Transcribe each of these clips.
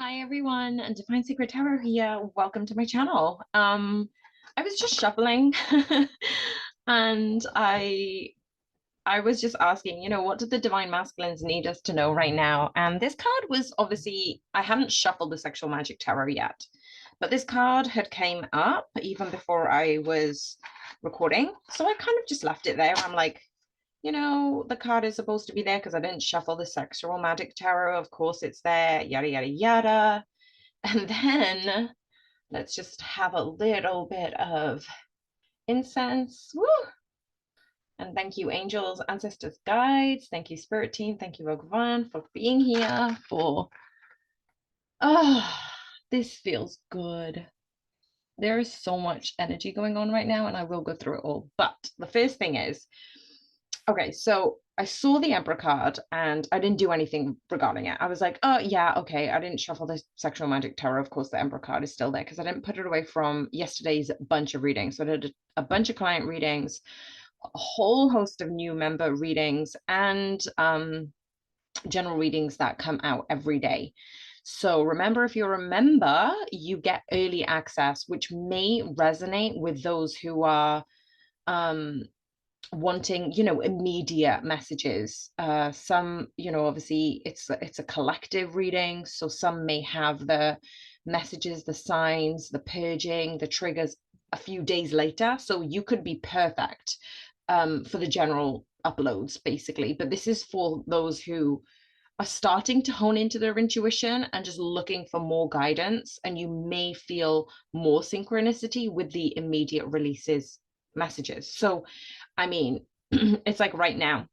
Hi everyone, and Divine Secret Tarot here. Welcome to my channel. I was just shuffling and I was just asking, what do the divine masculines need us to know right now? And this card was obviously, I hadn't shuffled the sexual magic tarot yet, but this card had came up even before I was recording. So I kind of just left it there. I'm like, the card is supposed to be there because I didn't shuffle the sexual magic tarot. Of course it's there, yada, yada, yada. And then let's just have a little bit of incense. Woo! And thank you, angels, ancestors, guides. Thank you, spirit team. Thank you, Bhagavan, for being here. This feels good. There is so much energy going on right now, and I will go through it all. But the first thing is, okay, so I saw the Emperor card and I didn't do anything regarding it. I was like, oh, yeah, okay. I didn't shuffle the sexual magic tarot. Of course, the Emperor card is still there because I didn't put it away from yesterday's bunch of readings. So I did a bunch of client readings, a whole host of new member readings, and general readings that come out every day. So remember, if you're a member, you get early access, which may resonate with those who are wanting immediate messages. Some obviously it's a collective reading, so some may have the messages, the signs, the purging, the triggers a few days later, so you could be perfect for the general uploads basically, but this is for those who are starting to hone into their intuition and just looking for more guidance, and you may feel more synchronicity with the immediate releases messages. So I mean, it's like right now,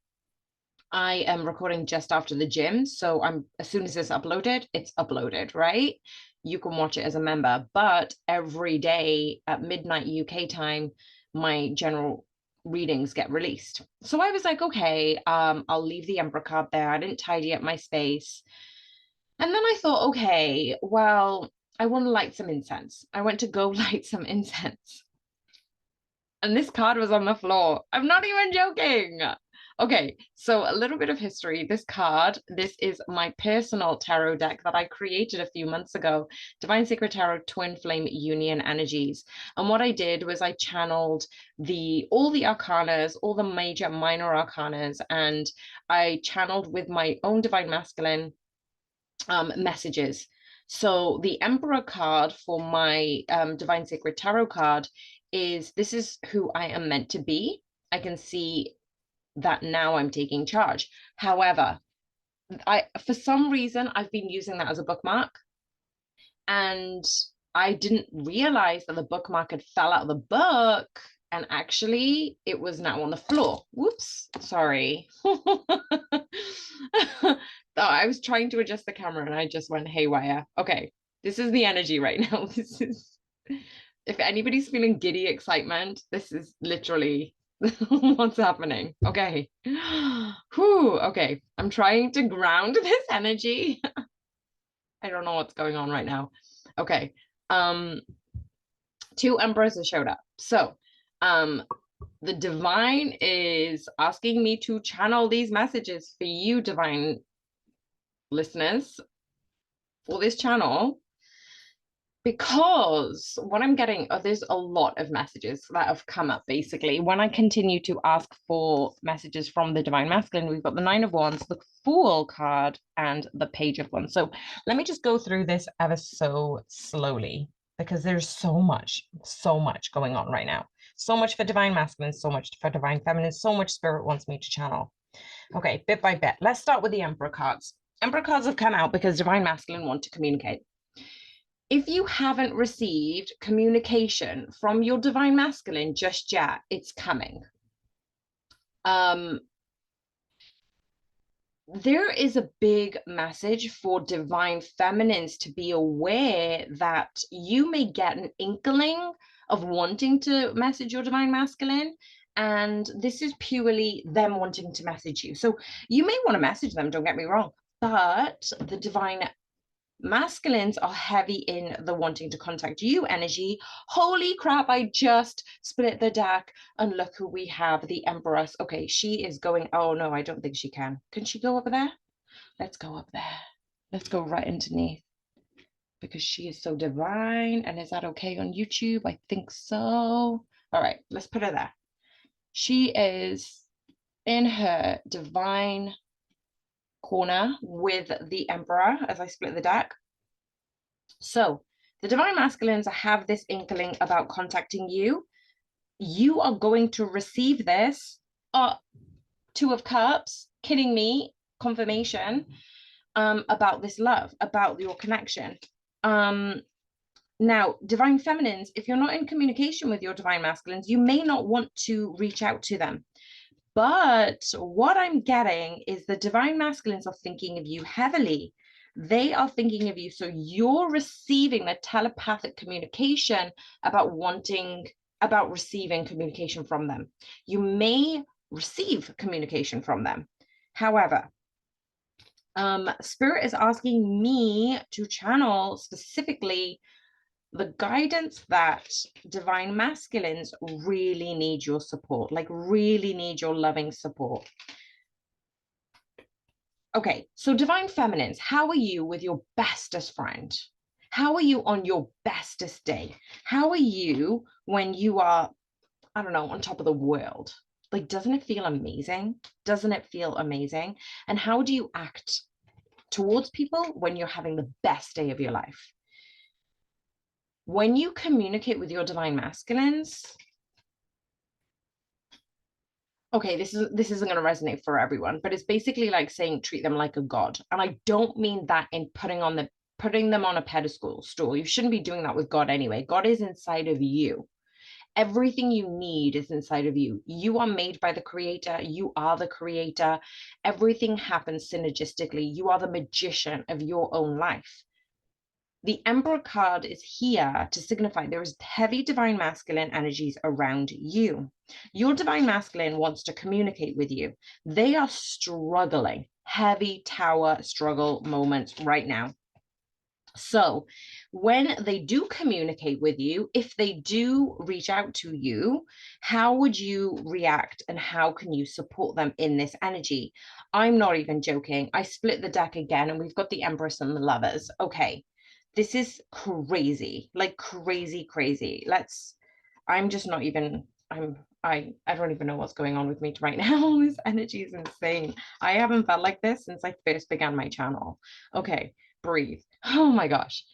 I am recording just after the gym. So as soon as it's uploaded, right? You can watch it as a member, but every day at midnight UK time, my general readings get released. So I was like, okay, I'll leave the Emperor card there. I didn't tidy up my space. And then I thought, okay, well, I want to light some incense. I went to go light some incense. And this card was on the floor. I'm not even joking. Okay, so a little bit of history. This is my personal tarot deck that I created a few months ago, Divine Secret Tarot Twin Flame Union Energies. And what I did was I channeled all the arcanas, all the major minor arcanas, and I channeled with my own divine masculine messages. So the Emperor card for my Divine Sacred Tarot card this is who I am meant to be. I can see that now I'm taking charge. However, for some reason, I've been using that as a bookmark, and I didn't realize that the bookmark had fell out of the book, and actually it was now on the floor. Whoops, sorry. I was trying to adjust the camera and I just went haywire. Okay, this is the energy right now. This is, if anybody's feeling giddy excitement, this is literally what's happening. Okay. Whew, okay. I'm trying to ground this energy. I don't know what's going on right now. Okay. Two emperors have showed up. So the divine is asking me to channel these messages for you, divine listeners, for this channel, because what I'm getting, there's a lot of messages that have come up basically. When I continue to ask for messages from the divine masculine, we've got the Nine of Wands, the Fool card, and the Page of Wands. So let me just go through this ever so slowly, because there's so much going on right now. So much for divine masculine, so much for divine feminine, so much spirit wants me to channel. Okay, bit by bit. Let's start with the Emperor cards. Emperor cards have come out because divine masculine want to communicate. If you haven't received communication from your divine masculine just yet, it's coming. There is a big message for divine feminines to be aware that you may get an inkling of wanting to message your divine masculine, and this is purely them wanting to message you. So you may want to message them, don't get me wrong, but the divine masculines are heavy in the wanting to contact you energy. Holy crap, I just split the deck and look who we have, the Empress. Okay, she is going, oh no, I don't think she can she go up there? Let's go up there. Let's go right underneath. because she is so divine. And is that okay on YouTube? I think so. All right, let's put her there. She is in her divine corner with the Emperor as I split the deck. So the divine masculines have this inkling about contacting you. You are going to receive this. Two of Cups, kidding me, confirmation about this love, about your connection. Now, divine feminines, if you're not in communication with your divine masculines, you may not want to reach out to them. But what I'm getting is the divine masculines are thinking of you heavily. They are thinking of you. So you're receiving the telepathic communication about receiving communication from them. You may receive communication from them. However, Spirit is asking me to channel specifically the guidance that divine masculines really need your support, like really need your loving support. Okay, so divine feminines, how are you with your bestest friend? How are you on your bestest day? How are you when you are, I don't know, on top of the world? Like, doesn't it feel amazing? Doesn't it feel amazing? And how do you act towards people when you're having the best day of your life? When you communicate with your divine masculines, okay, this isn't going to resonate for everyone, but it's basically like saying treat them like a god. And I don't mean that in putting them on a pedestal stool. You shouldn't be doing that with God anyway. God is inside of you. Everything you need is inside of you. You are made by the creator. You are the creator. Everything happens synergistically. You are the magician of your own life. The Emperor card is here to signify there is heavy divine masculine energies around you. Your divine masculine wants to communicate with you. They are struggling, heavy tower struggle moments right now. So when they do communicate with you, if they do reach out to you, how would you react and how can you support them in this energy? I'm not even joking. I split the deck again and we've got the Empress and the Lovers. Okay, this is crazy, like crazy, crazy. I'm just not even, I don't even know what's going on with me right now. This energy is insane. I haven't felt like this since I first began my channel. Okay, breathe. Oh my gosh.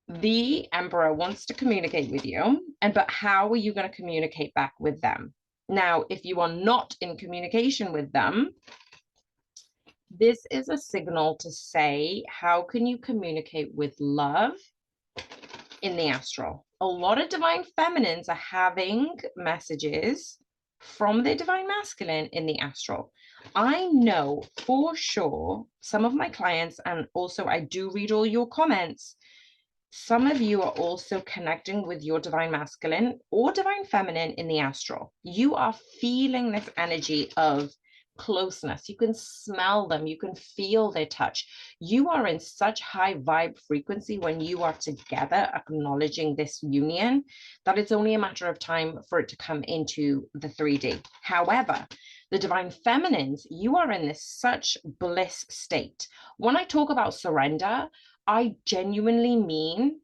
The Emperor wants to communicate with you, but how are you going to communicate back with them? Now, if you are not in communication with them, this is a signal to say, how can you communicate with love in the astral? A lot of divine feminines are having messages from their divine masculine in the astral. I know for sure some of my clients, and also I do read all your comments, some of you are also connecting with your divine masculine or divine feminine in the astral. You are feeling this energy of closeness. You can smell them. You can feel their touch. You are in such high vibe frequency when you are together, acknowledging this union, that it's only a matter of time for it to come into the 3D. However, the divine feminines, you are in this such bliss state. When I talk about surrender, I genuinely mean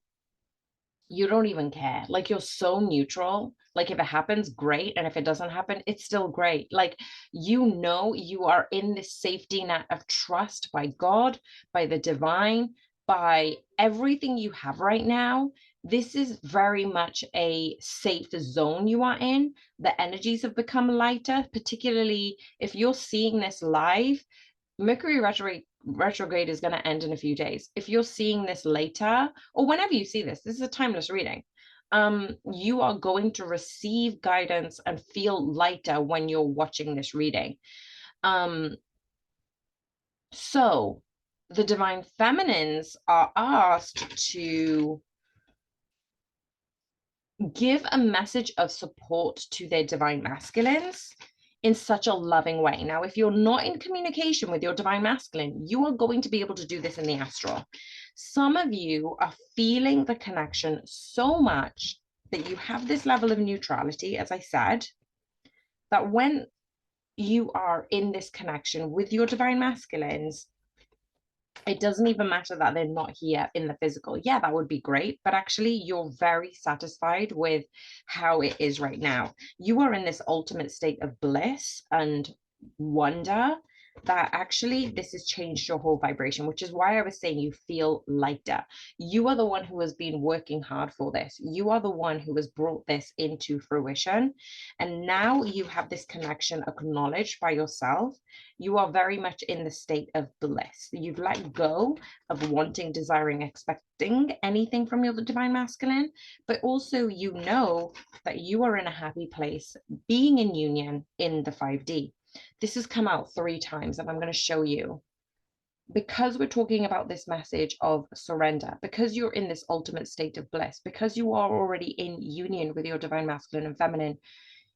you don't even care. Like, you're so neutral. Like, if it happens, great. And if it doesn't happen, it's still great. Like, you are in this safety net of trust by God, by the divine, by everything you have right now. This is very much a safe zone you are in. The energies have become lighter, particularly if you're seeing this live. Mercury retrograde is going to end in a few days. If you're seeing this later, or whenever you see this, this is a timeless reading. You are going to receive guidance and feel lighter when you're watching this reading. So the divine feminines are asked to give a message of support to their divine masculines in such a loving way. Now, if you're not in communication with your divine masculine, you are going to be able to do this in the astral. Some of you are feeling the connection so much that you have this level of neutrality, as I said, that when you are in this connection with your divine masculines, It doesn't even matter that they're not here in the physical. Yeah, that would be great, but actually you're very satisfied with how it is right now. You are in this ultimate state of bliss and wonder that actually this has changed your whole vibration, which is why I was saying you feel lighter. You are the one who has been working hard for this. You are the one who has brought this into fruition. And now you have this connection acknowledged by yourself. You are very much in the state of bliss. You've let go of wanting, desiring, expecting anything from your divine masculine, but also you know that you are in a happy place being in union in the 5D. This has come out 3 times, and I'm going to show you. Because we're talking about this message of surrender, because you're in this ultimate state of bliss, because you are already in union with your divine masculine and feminine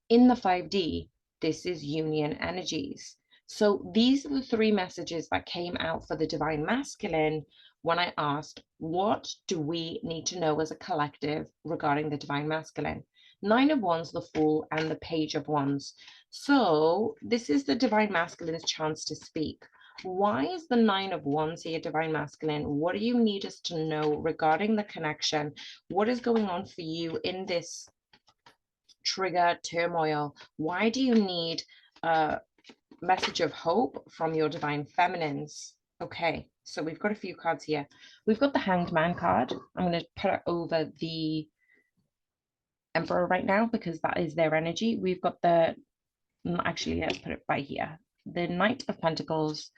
in the 5D, this is union energies. So these are the 3 messages that came out for the divine masculine when I asked, what do we need to know as a collective regarding the divine masculine? 9 of Wands, the Fool, and the Page of Wands. So this is the divine masculine's chance to speak. Why is the 9 of Wands here, divine masculine? What do you need us to know regarding the connection? What is going on for you in this trigger turmoil? Why do you need a message of hope from your divine feminines? Okay, so we've got a few cards here. We've got the Hanged Man card. I'm going to put it over the Emperor right now because that is their energy. We've got the, actually, let's put it right here. The Knight of Pentacles,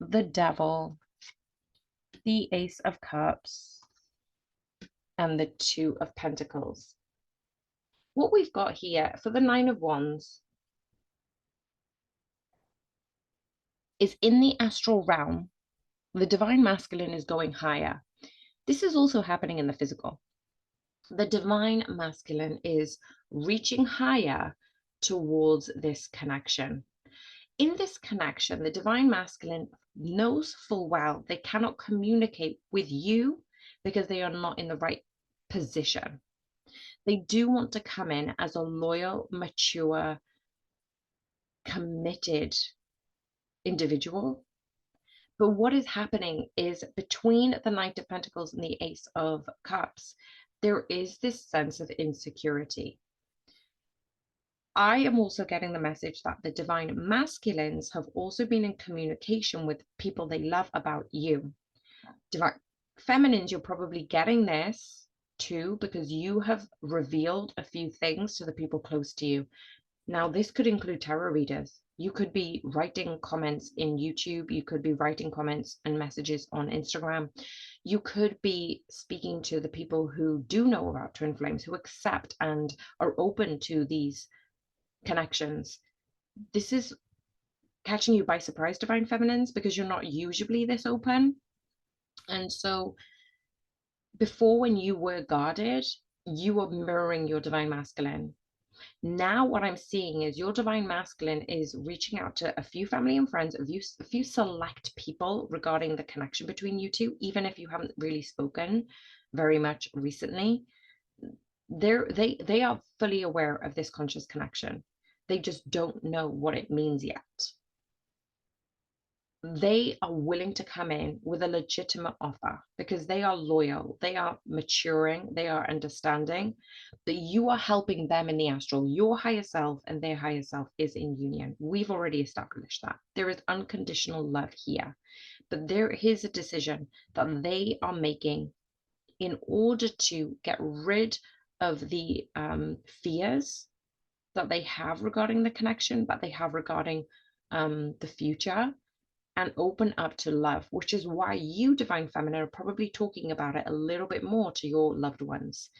the Devil, the Ace of Cups, and the Two of Pentacles. What we've got here for the 9 of Wands is in the astral realm, the divine masculine is going higher. This is also happening in the physical. The divine masculine is reaching higher towards this connection. In this connection, the divine masculine knows full well they cannot communicate with you because they are not in the right position. They do want to come in as a loyal, mature, committed individual. But what is happening is between the Knight of Pentacles and the Ace of Cups, there is this sense of insecurity. I am also getting the message that the divine masculines have also been in communication with people they love about you. Divine feminines, you're probably getting this too because you have revealed a few things to the people close to you. Now, this could include tarot readers. You could be writing comments in YouTube. You could be writing comments and messages on Instagram. You could be speaking to the people who do know about twin flames, who accept and are open to these connections. This is catching you by surprise, divine feminines, because you're not usually this open. And so before, when you were guarded, you were mirroring your divine masculine. Now what I'm seeing is your divine masculine is reaching out to a few family and friends, a few select people regarding the connection between you two, even if you haven't really spoken very much recently. They are fully aware of this conscious connection. They just don't know what it means yet. They are willing to come in with a legitimate offer because they are loyal, they are maturing, they are understanding that you are helping them in the astral. Your higher self and their higher self is in union. We've already established that. There is unconditional love here, but here's a decision that they are making in order to get rid of the fears that they have regarding the connection, that they have regarding the future, and open up to love, which is why you, divine feminine, are probably talking about it a little bit more to your loved ones.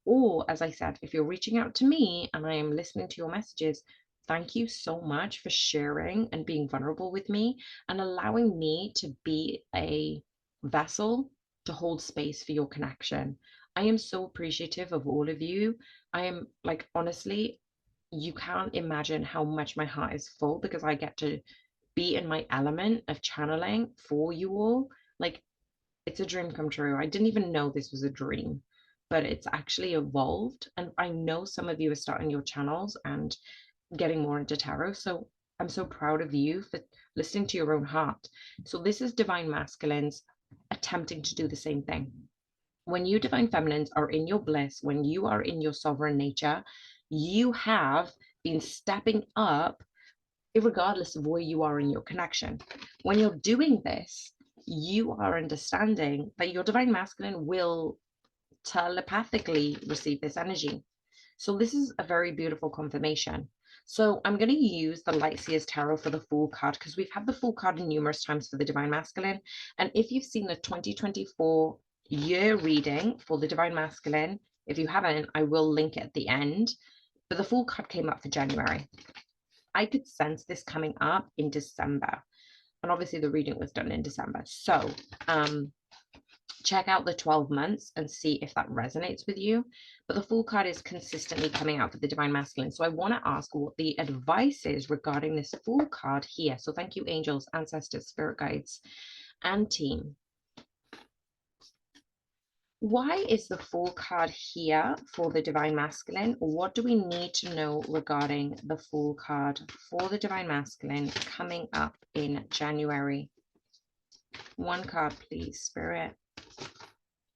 Or, as I said, if you're reaching out to me and I am listening to your messages, thank you so much for sharing and being vulnerable with me and allowing me to be a vessel to hold space for your connection. I am so appreciative of all of you. I am, like, honestly, you can't imagine how much my heart is full because I get to be in my element of channeling for you all. Like, it's a dream come true. I didn't even know this was a dream, but it's actually evolved. And I know some of you are starting your channels and getting more into tarot. So I'm so proud of you for listening to your own heart. So this is divine masculines attempting to do the same thing. When you divine feminines are in your bliss, when you are in your sovereign nature, you have been stepping up regardless of where you are in your connection. When you're doing this, you are understanding that your divine masculine will telepathically receive this energy. So this is a very beautiful confirmation. So I'm going to use the Light Seers Tarot for the Fool card because we've had the Fool card numerous times for the Divine Masculine. And if you've seen the 2024 year reading for the Divine Masculine, if you haven't, I will link it at the end. But the Fool card came up for January. I could sense this coming up in December. And obviously the reading was done in December. So check out the 12 months and see if that resonates with you. But the Fool card is consistently coming out for the Divine Masculine. So I want to ask what the advice is regarding this Fool card here. So thank you, angels, ancestors, spirit guides, and team. Why is the Fool card here for the Divine Masculine? What do we need to know regarding the Fool card for the Divine Masculine coming up in January? One card, please, Spirit.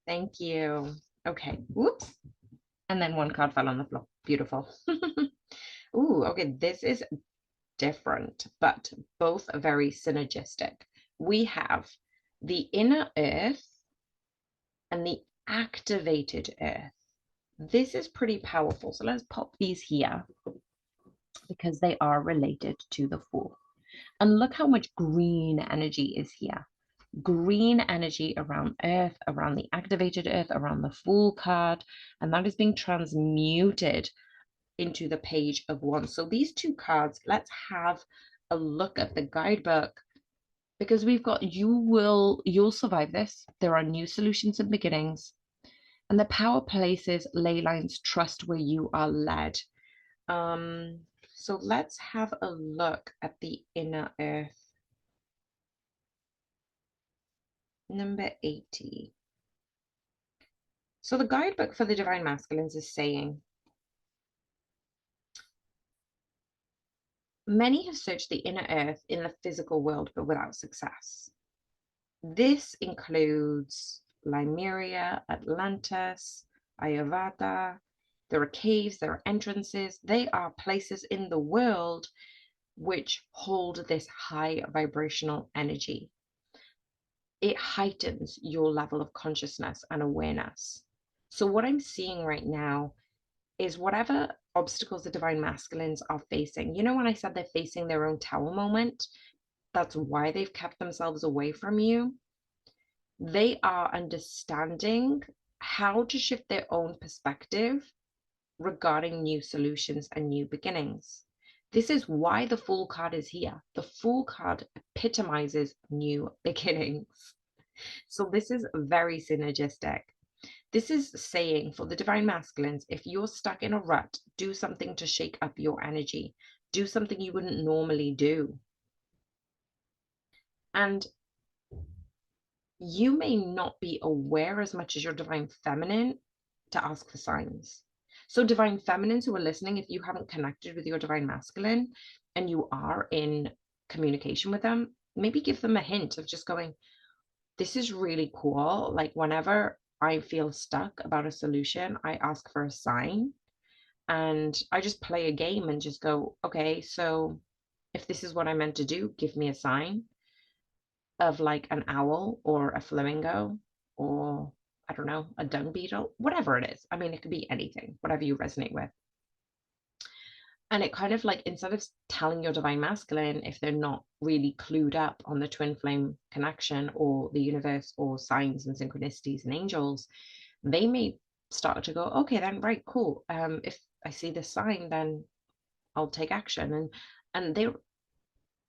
Thank you. Okay. Whoops. And then one card fell on the floor. Beautiful. Ooh, okay. This is different, but both are very synergistic. We have the inner earth and the activated earth. This is pretty powerful. So let's pop these here because they are related to the Fool. And look how much green energy is here. Green energy around earth, around the activated earth, around the Fool card, and that is being transmuted into the Page of Wands. So these two cards, let's have a look at the guidebook, because we've got you'll survive this. There are new solutions and beginnings, and the power places, ley lines, trust where you are led. So let's have a look at the inner earth. Number 80. So the guidebook for the Divine Masculines is saying, many have searched the inner earth in the physical world, but without success. This includes Lemuria, Atlantis, Ayurveda. There are caves, there are entrances. They are places in the world which hold this high vibrational energy. It heightens your level of consciousness and awareness. So what I'm seeing right now is whatever obstacles the Divine Masculines are facing. You know, when I said they're facing their own tower moment, that's why they've kept themselves away from you. They are understanding how to shift their own perspective regarding new solutions and new beginnings. This is why the Fool card is here. The Fool card epitomizes new beginnings. So this is very synergistic. This is saying for the Divine Masculines, if you're stuck in a rut, do something to shake up your energy. Do something you wouldn't normally do. And you may not be aware as much as your Divine Feminine to ask for signs. So Divine Feminines who are listening, if you haven't connected with your Divine Masculine and you are in communication with them, maybe give them a hint of just going, this is really cool. Like whenever I feel stuck about a solution, I ask for a sign and I just play a game and just go, okay, so if this is what I meant to do, give me a sign of like an owl or a flamingo or I don't know, a dung beetle, whatever it is. I mean, it could be anything, whatever you resonate with. And it kind of like, instead of telling your Divine Masculine if they're not really clued up on the twin flame connection or the universe or signs and synchronicities and angels, they may start to go, okay, then, right, cool. If I see this sign, then I'll take action. And they're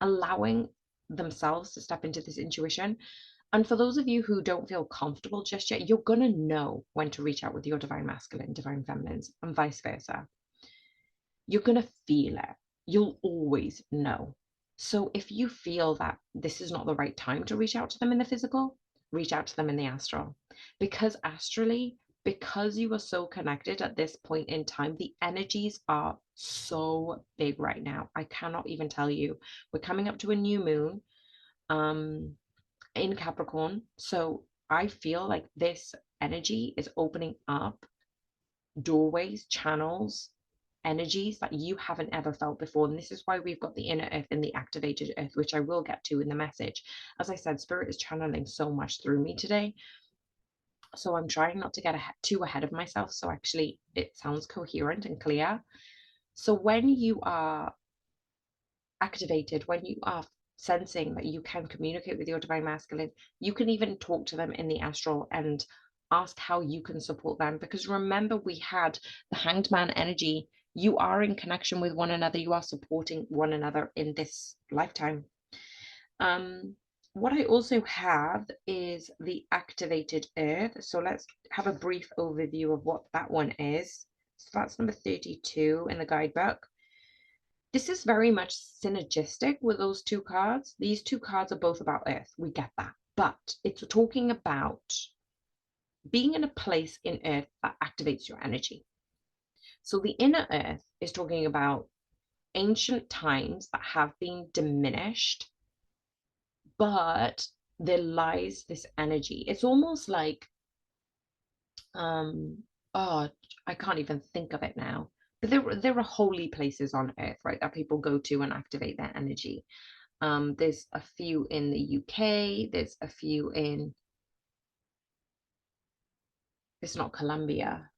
allowing themselves to step into this intuition. And for those of you who don't feel comfortable just yet, you're going to know when to reach out with your Divine Masculine, Divine Feminines, and vice versa. You're going to feel it. You'll always know. So if you feel that this is not the right time to reach out to them in the physical, reach out to them in the astral. Because astrally, because you are so connected at this point in time, the energies are so big right now. I cannot even tell you. We're coming up to a new moon in Capricorn. So I feel like this energy is opening up doorways, channels, energies that you haven't ever felt before. And this is why we've got the inner earth and the activated earth, which I will get to in the message. As I said, spirit is channeling so much through me today. So I'm trying not to get too ahead of myself. So actually it sounds coherent and clear. So when you are activated, when you are sensing that you can communicate with your divine masculine, you can even talk to them in the astral and ask how you can support them. Because remember, we had the hanged man energy. You are in connection with one another, you are supporting one another in this lifetime. What I also have is the activated earth. So let's have a brief overview of what that one is. So that's number 32 in the guidebook. This is very much synergistic with those two cards. These two cards are both about earth. We get that. But it's talking about being in a place in earth that activates your energy. So the inner earth is talking about ancient times that have been diminished, but there lies this energy. It's almost like, oh, I can't even think of it now. But there are holy places on earth, right, that people go to and activate their energy. There's a few in the UK. There's a few in, it's not Colombia.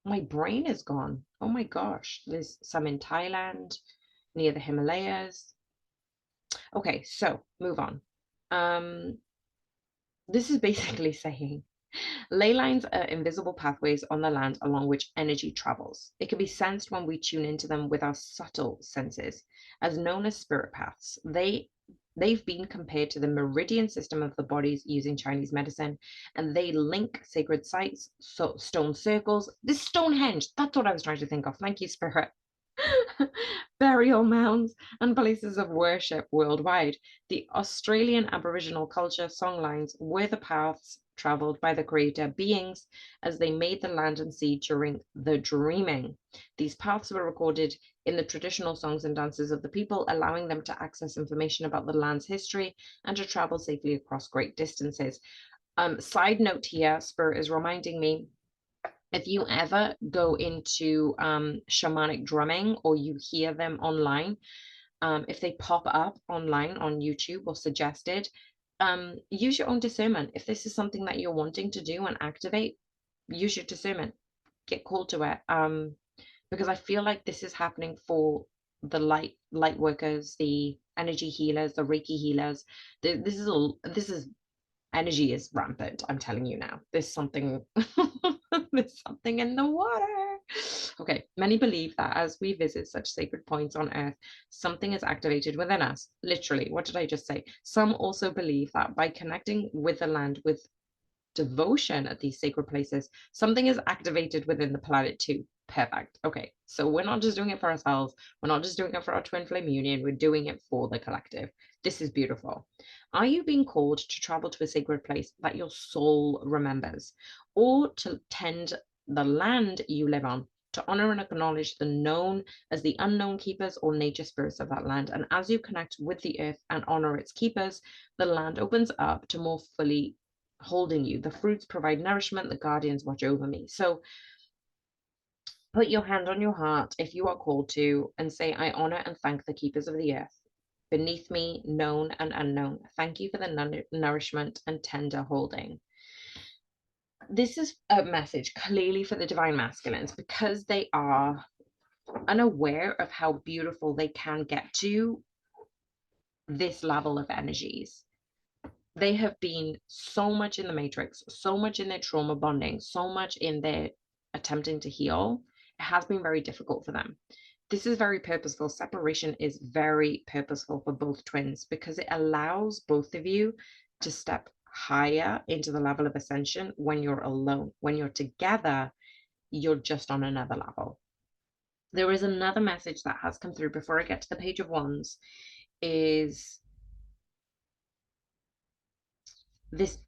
My brain is gone. Oh my gosh. There's some in Thailand, near the Himalayas. Okay, so move on. This is basically saying ley lines are invisible pathways on the land along which energy travels. It can be sensed when we tune into them with our subtle senses, as known as spirit paths. They've been compared to the meridian system of the bodies using Chinese medicine, and they link sacred sites, so stone circles. This Stonehenge, that's what I was trying to think of. Thank you, Spirit. Burial mounds, and places of worship worldwide. The Australian Aboriginal culture songlines were the paths traveled by the creator beings as they made the land and sea during the dreaming. These paths were recorded in the traditional songs and dances of the people, allowing them to access information about the land's history and to travel safely across great distances. Side note here, Spirit is reminding me, if you ever go into shamanic drumming or you hear them online, if they pop up online on YouTube or suggested, use your own discernment. If this is something that you're wanting to do and activate, use your discernment. Get called to it. Because I feel like this is happening for the light workers, the energy healers, the Reiki healers. This is energy is rampant. I'm telling you now. There's something there's something in the water. Okay, many believe that as we visit such sacred points on earth, something is activated within us. Literally, what did I just say? Some also believe that by connecting with the land with devotion at these sacred places, something is activated within the planet too. Perfect. Okay, so we're not just doing it for ourselves. We're not just doing it for our twin flame union. We're doing it for the collective. This is beautiful. Are you being called to travel to a sacred place that your soul remembers, or to tend the land you live on, to honor and acknowledge the known as the unknown keepers or nature spirits of that land? And as you connect with the earth and honor its keepers, the land opens up to more fully holding you. The fruits provide nourishment, the guardians watch over me. So put your hand on your heart if you are called to, and say, I honor and thank the keepers of the earth beneath me, known and unknown. Thank you for the nourishment and tender holding. This is a message clearly for the divine masculines, because they are unaware of how beautiful they can get to this level of energies. They have been so much in the matrix, so much in their trauma bonding, so much in their attempting to heal. It has been very difficult for them. This is very purposeful. Separation is very purposeful for both twins, because it allows both of you to step higher into the level of ascension when you're alone. When you're together, you're just on another level. There is another message that has come through before I get to the Page of Wands, is this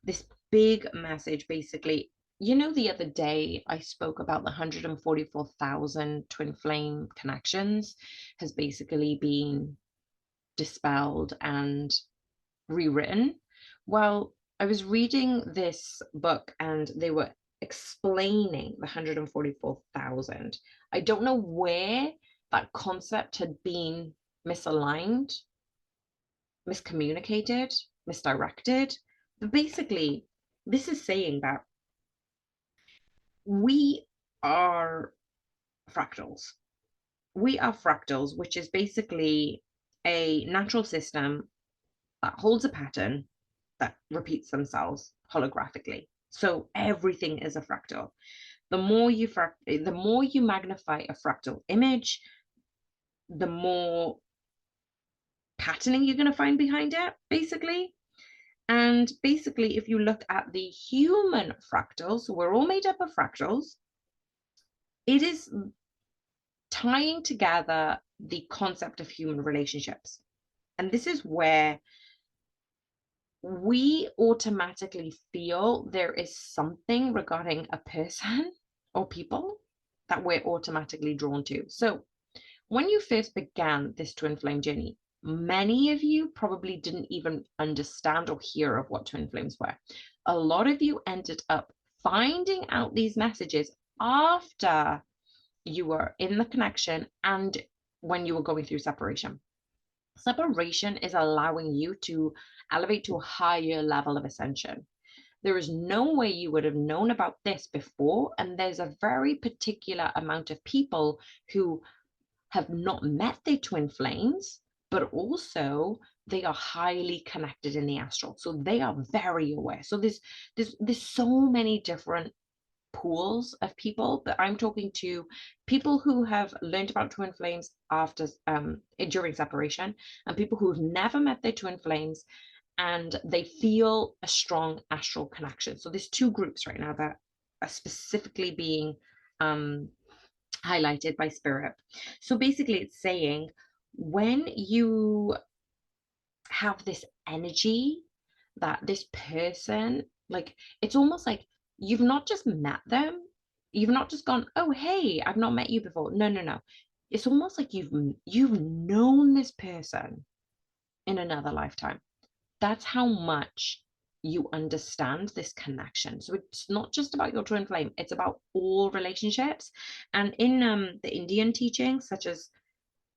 big message. Basically, You know, the other day I spoke about the 144,000 twin flame connections has basically been dispelled and rewritten. Well, I was reading this book and they were explaining the 144,000. I don't know where that concept had been misaligned, miscommunicated, misdirected. But basically, this is saying that we are fractals. We are fractals, which is basically a natural system that holds a pattern that repeats themselves holographically. So everything is a fractal. The more you magnify a fractal image, the more patterning you're going to find behind it, basically. And basically, if you look at the human fractals, so we're all made up of fractals, it is tying together the concept of human relationships. And this is where we automatically feel there is something regarding a person or people that we're automatically drawn to. So when you first began this twin flame journey, many of you probably didn't even understand or hear of what twin flames were. A lot of you ended up finding out these messages after you were in the connection and when you were going through separation. Separation is allowing you to elevate to a higher level of ascension. There is no way you would have known about this before, and there's a very particular amount of people who have not met their twin flames, but also they are highly connected in the astral. So they are very aware. So there's so many different pools of people, but I'm talking to people who have learned about twin flames after during separation, and people who've never met their twin flames and they feel a strong astral connection. So there's two groups right now that are specifically being highlighted by spirit. So basically it's saying when you have this energy that this person, like, it's almost like you've not just met them, you've not just gone, oh hey, I've not met you before. No, no, no. It's almost like you've known this person in another lifetime. That's how much you understand this connection. So it's not just about your twin flame, it's about all relationships. And in the Indian teachings, such as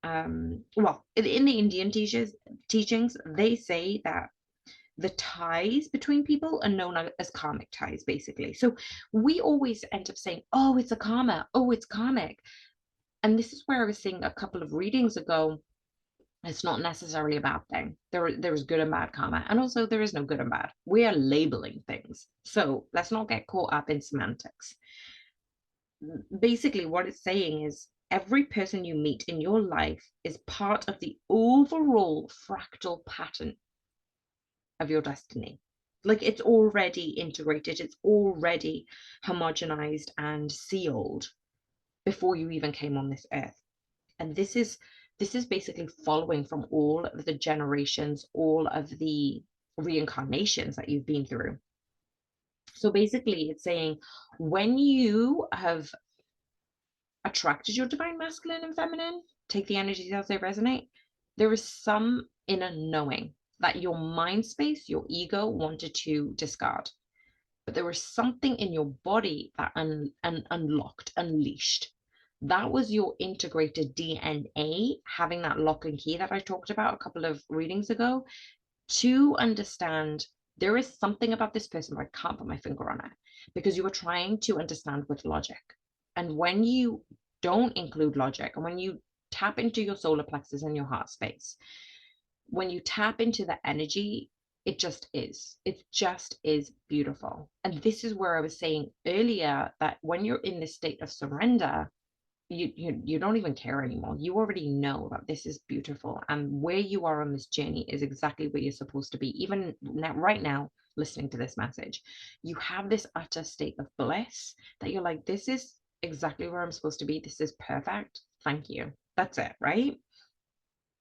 well, in the Indian teachings, they say that the ties between people are known as karmic ties, basically. So we always end up saying, oh, it's a karma, oh, it's karmic. And this is where I was saying a couple of readings ago, it's not necessarily a bad thing. There is good and bad karma, and also there is no good and bad. We are labeling things. So let's not get caught up in semantics. Basically, what it's saying is every person you meet in your life is part of the overall fractal pattern of your destiny. Like, it's already integrated, it's already homogenized and sealed before you even came on this earth. And this is basically following from all of the generations, all of the reincarnations that you've been through. So basically it's saying when you have attracted your divine masculine and feminine, take the energies as they resonate, there is some inner knowing that your mind space, your ego wanted to discard. But there was something in your body that unlocked, unleashed. That was your integrated DNA having that lock and key that I talked about a couple of readings ago to understand there is something about this person, but I can't put my finger on it because you are trying to understand with logic. And when you don't include logic and when you tap into your solar plexus and your heart space, when you tap into the energy, it just is beautiful. And this is where I was saying earlier that when you're in this state of surrender, you don't even care anymore. You already know that this is beautiful, and where you are on this journey is exactly where you're supposed to be. Even now, right now, listening to this message, you have this utter state of bliss that you're like, this is exactly where I'm supposed to be. This is perfect. Thank you. That's it, right?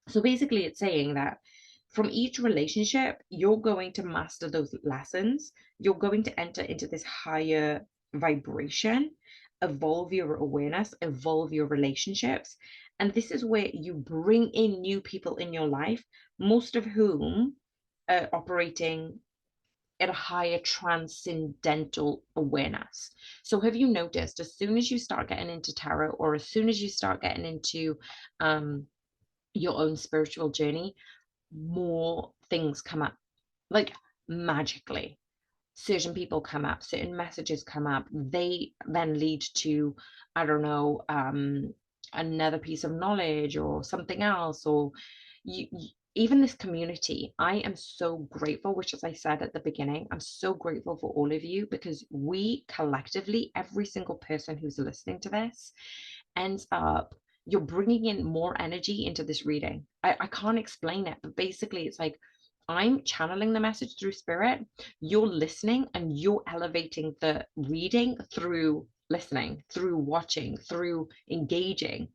So basically it's saying that from each relationship, you're going to master those lessons. You're going to enter into this higher vibration, evolve your awareness, evolve your relationships. And this is where you bring in new people in your life, most of whom are operating at a higher transcendental awareness. So have you noticed, as soon as you start getting into tarot, or as soon as you start getting into your own spiritual journey, more things come up, like magically. Certain people come up, certain messages come up, they then lead to, I don't know, another piece of knowledge or something else. Or even this community, I am so grateful, which, as I said at the beginning, I'm so grateful for all of you, because we collectively, every single person who's listening to this, ends up, you're bringing in more energy into this reading. I can't explain it, but basically it's like, I'm channeling the message through spirit, you're listening, and you're elevating the reading through listening, through watching, through engaging.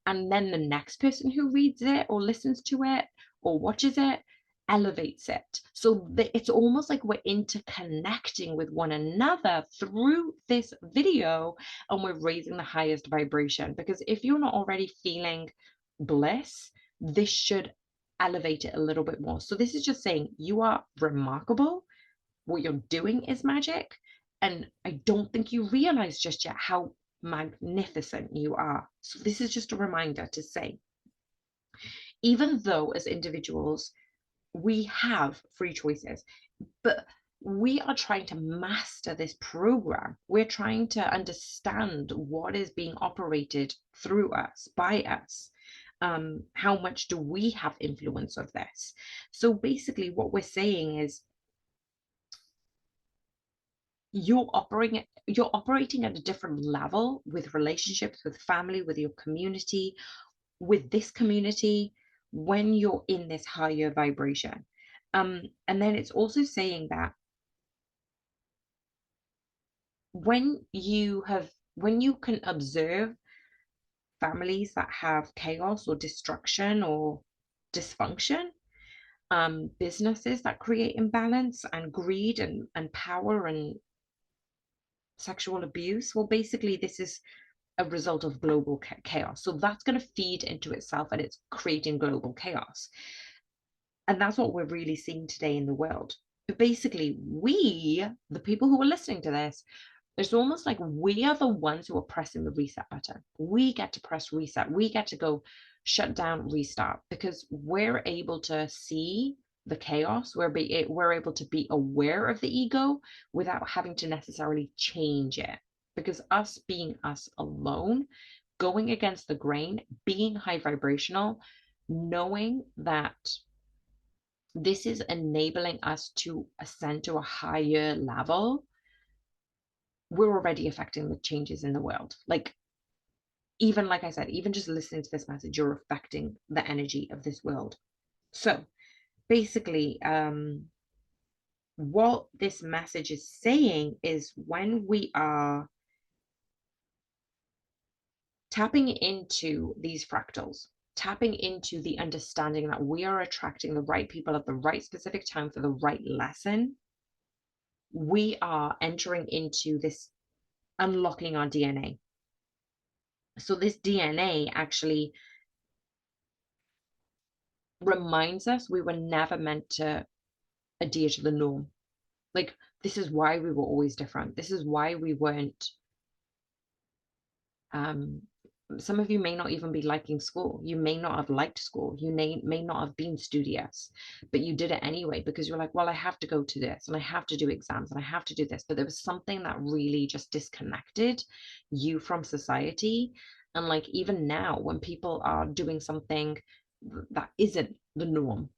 And then the next person who reads it or listens to it or watches it elevates it. So it's almost like we're interconnecting with one another through this video, and we're raising the highest vibration. Because if you're not already feeling bliss, this should elevate it a little bit more. So this is just saying you are remarkable. What you're doing is magic. And I don't think you realize just yet how magnificent you are. So this is just a reminder to say, even though as individuals, we have free choices, but we are trying to master this program. We're trying to understand what is being operated through us, by us. How much do we have influence of this? So basically what we're saying is, you're operating at a different level with relationships, with family, with your community, with this community, when you're in this higher vibration. And then it's also saying that when you can observe families that have chaos or destruction or dysfunction, businesses that create imbalance and greed and power and sexual abuse, well, basically this is a result of global chaos. So that's going to feed into itself, and it's creating global chaos. And that's what we're really seeing today in the world. But basically, we, the people who are listening to this, it's almost like we are the ones who are pressing the reset button. We get to press reset. We get to go shut down, restart, because we're able to see the chaos. We're able to be aware of the ego without having to necessarily change it. Because us being us alone, going against the grain, being high vibrational, knowing that this is enabling us to ascend to a higher level, we're already affecting the changes in the world. Like, even like I said, even just listening to this message, you're affecting the energy of this world. So basically, what this message is saying is, when we are tapping into these fractals, tapping into the understanding that we are attracting the right people at the right specific time for the right lesson, we are entering into this unlocking our DNA. So this DNA actually reminds us we were never meant to adhere to the norm. Like, this is why we were always different. This is why we weren't, some of you may not even be liking school. You may not have liked school. You may not have been studious, but you did it anyway, because you're like, well, I have to go to this, and I have to do exams, and I have to do this. But there was something that really just disconnected you from society. And like, even now, when people are doing something that isn't the norm,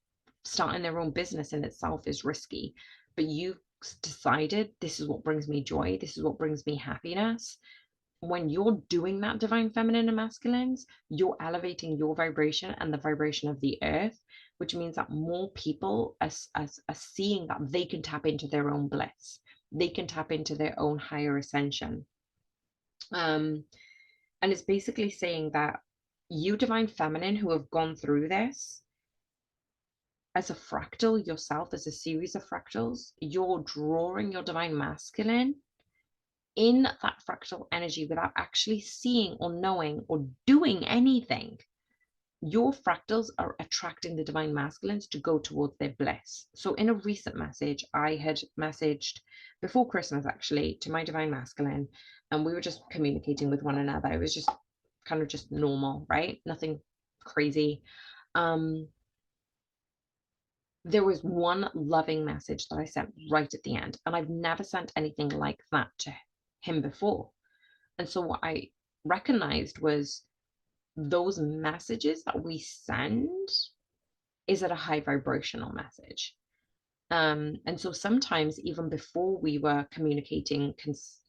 starting their own business in itself is risky, but you decided, this is what brings me joy, this is what brings me happiness. When you're doing that divine feminine and masculines, you're elevating your vibration and the vibration of the earth, which means that more people are seeing that they can tap into their own bliss, they can tap into their own higher ascension. And it's basically saying that you divine feminine who have gone through this as a fractal yourself, as a series of fractals, you're drawing your divine masculine in that fractal energy without actually seeing or knowing or doing anything, your fractals are attracting the divine masculines to go towards their bliss. So in a recent message, I had messaged before Christmas actually to my divine masculine, and we were just communicating with one another. It was just kind of just normal, right? Nothing crazy. There was one loving message that I sent right at the end, and I've never sent anything like that to him before. And so what I recognized was those messages that we send is at a high vibrational message. And so sometimes, even before we were communicating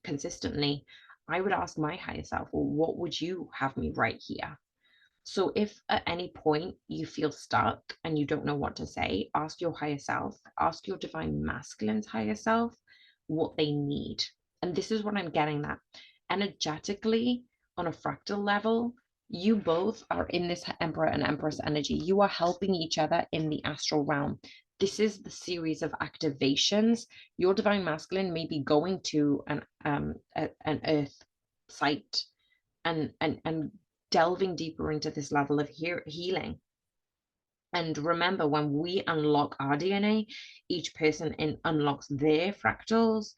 consistently, I would ask my higher self, well, what would you have me write here? So if at any point you feel stuck and you don't know what to say, ask your higher self, ask your divine masculine's higher self what they need. And this is what I'm getting at. Energetically, on a fractal level, you both are in this Emperor and Empress energy. You are helping each other in the astral realm. This is the series of activations. Your divine masculine may be going to an earth site and delving deeper into this level of healing. And remember, when we unlock our DNA, each person unlocks their fractals.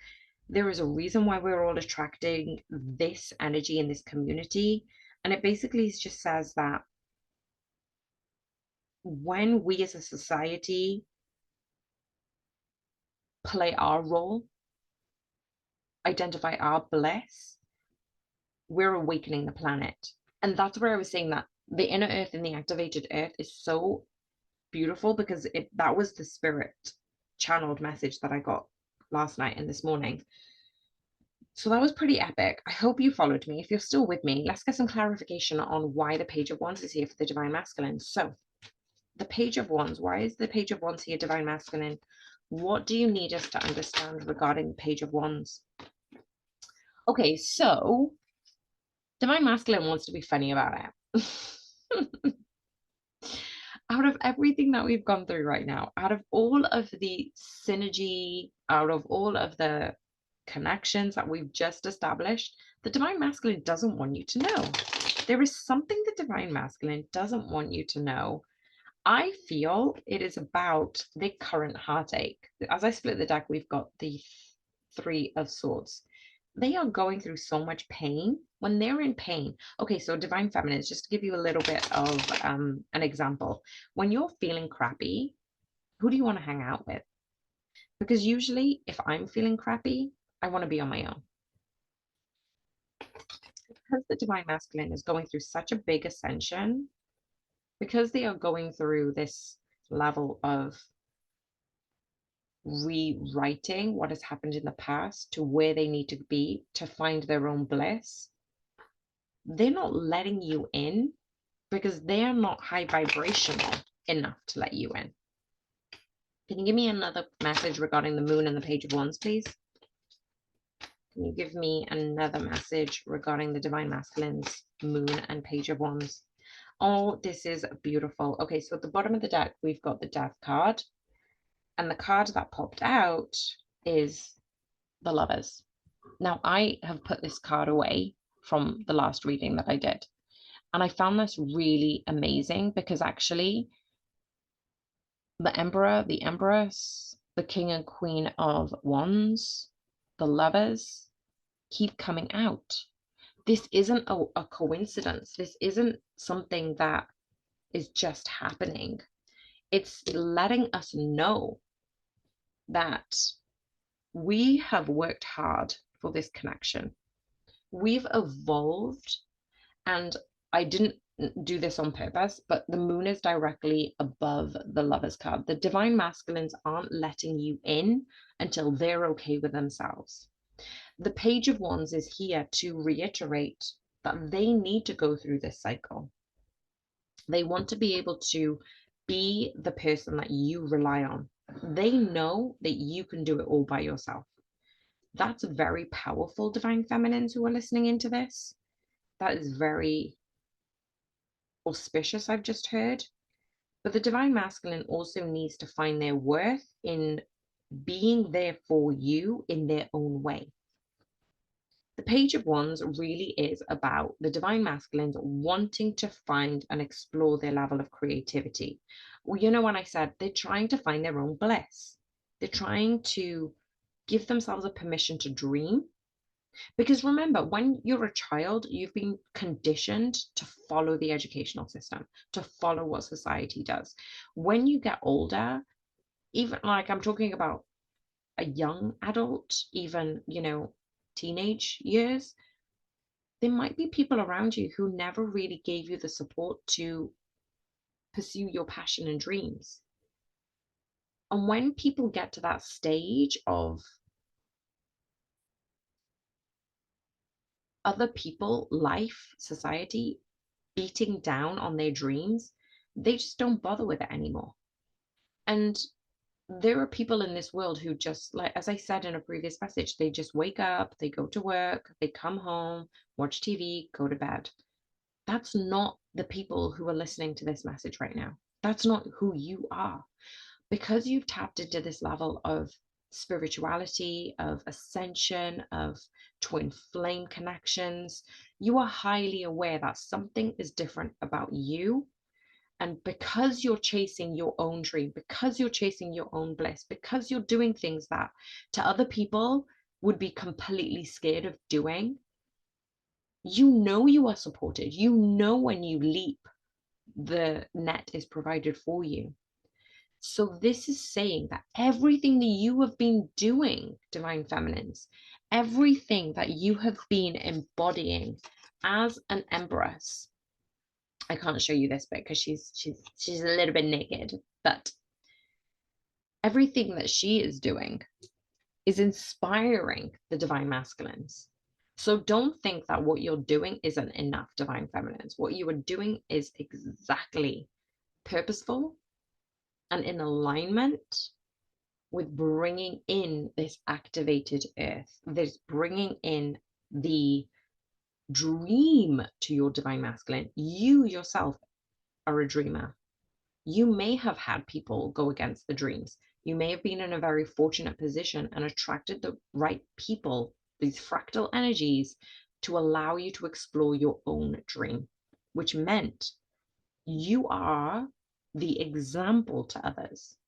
There is a reason why we're all attracting this energy in this community. And it basically just says that when we as a society play our role, identify our bliss, we're awakening the planet. And that's where I was saying that the inner earth and the activated earth is so beautiful, because that was the spirit channeled message that I got last night and this morning. So that was pretty epic. I hope you followed me. If you're still with me, let's get some clarification on why the Page of Wands is here for the Divine Masculine. So the Page of Wands, why is the Page of Wands here, Divine Masculine? What do you need us to understand regarding the Page of Wands? Okay, so Divine Masculine wants to be funny about it. Out of everything that we've gone through right now, out of all of the synergy, out of all of the connections that we've just established, the divine masculine doesn't want you to know. There is something the divine masculine doesn't want you to know. I feel it is about the current heartache. As I split the deck, we've got the Three of Swords. They are going through so much pain. When they're in pain, okay, so divine feminines, just to give you a little bit of an example, when you're feeling crappy, who do you want to hang out with? Because usually if I'm feeling crappy, I want to be on my own. Because the divine masculine is going through such a big ascension, because they are going through this level of rewriting what has happened in the past to where they need to be to find their own bliss, they're not letting you in because they're not high vibrational enough to let you in. Can you give me another message regarding the moon and the Page of Wands, please? Can you give me another message regarding the divine masculines, moon and Page of Wands? Oh, this is beautiful. Okay, so at the bottom of the deck, we've got the Death card. And the card that popped out is the Lovers. Now, I have put this card away from the last reading that I did. And I found this really amazing because actually the Emperor, the Empress, the King and Queen of Wands, the Lovers keep coming out. This isn't a coincidence. This isn't something that is just happening. It's letting us know that we have worked hard for this connection. We've evolved, and I didn't do this on purpose, but the moon is directly above the Lovers card. The divine masculines aren't letting you in until they're okay with themselves. The Page of Wands is here to reiterate that they need to go through this cycle. They want to be able to be the person that you rely on. They know that you can do it all by yourself. That's very powerful, divine feminines who are listening into this. That is very auspicious, I've just heard. But the divine masculine also needs to find their worth in being there for you in their own way. The Page of Wands really is about the divine masculines wanting to find and explore their level of creativity. Well, you know, when I said they're trying to find their own bliss, they're trying to give themselves a permission to dream. Because remember, when you're a child, you've been conditioned to follow the educational system, to follow what society does. When you get older, even like I'm talking about a young adult, even, you know, teenage years, there might be people around you who never really gave you the support to pursue your passion and dreams. And when people get to that stage of other people, life, society beating down on their dreams, they just don't bother with it anymore. And there are people in this world who just, like, as I said in a previous message, they just wake up, they go to work, they come home, watch TV, go to bed. That's not the people who are listening to this message right now. That's not who you are. Because you've tapped into this level of spirituality, of ascension, of twin flame connections, you are highly aware that something is different about you. And because you're chasing your own dream, because you're chasing your own bliss, because you're doing things that to other people would be completely scared of doing, you know you are supported. You know when you leap, the net is provided for you. So this is saying that everything that you have been doing, divine feminines, everything that you have been embodying as an empress. I can't show you this bit because she's a little bit naked, but everything that she is doing is inspiring the divine masculines. So don't think that what you're doing isn't enough, divine feminines. What you are doing is exactly purposeful and in alignment with bringing in this activated earth, this bringing in the dream to your divine masculine. You yourself are a dreamer. You may have had people go against the dreams. You may have been in a very fortunate position and attracted the right people, these fractal energies, to allow you to explore your own dream, which meant you are the example to others.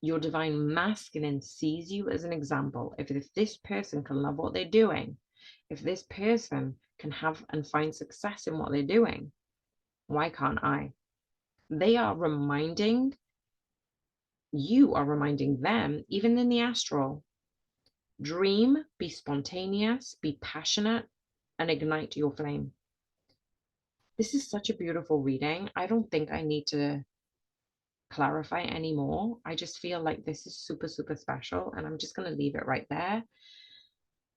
Your divine masculine sees you as an example. If this person can love what they're doing, if this person can have and find success in what they're doing, why can't I? They are reminding, you are reminding them, even in the astral, dream, be spontaneous, be passionate, and ignite your flame. This is such a beautiful reading. I don't think I need to clarify anymore. I just feel like this is super, super special, and I'm just going to leave it right there.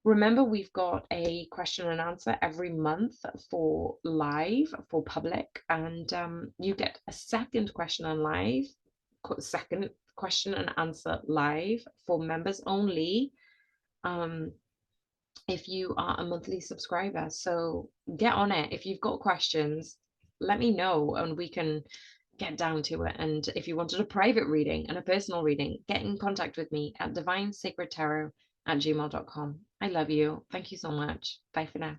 Remember, we've got a question and answer every month for live, for public, and you get a second question and answer live for members only, if you are a monthly subscriber. So get on it. If you've got questions, let me know and we can get down to it. And if you wanted a private reading and a personal reading, get in contact with me at divinesacredtarot@gmail.com. I love you. Thank you so much. Bye for now.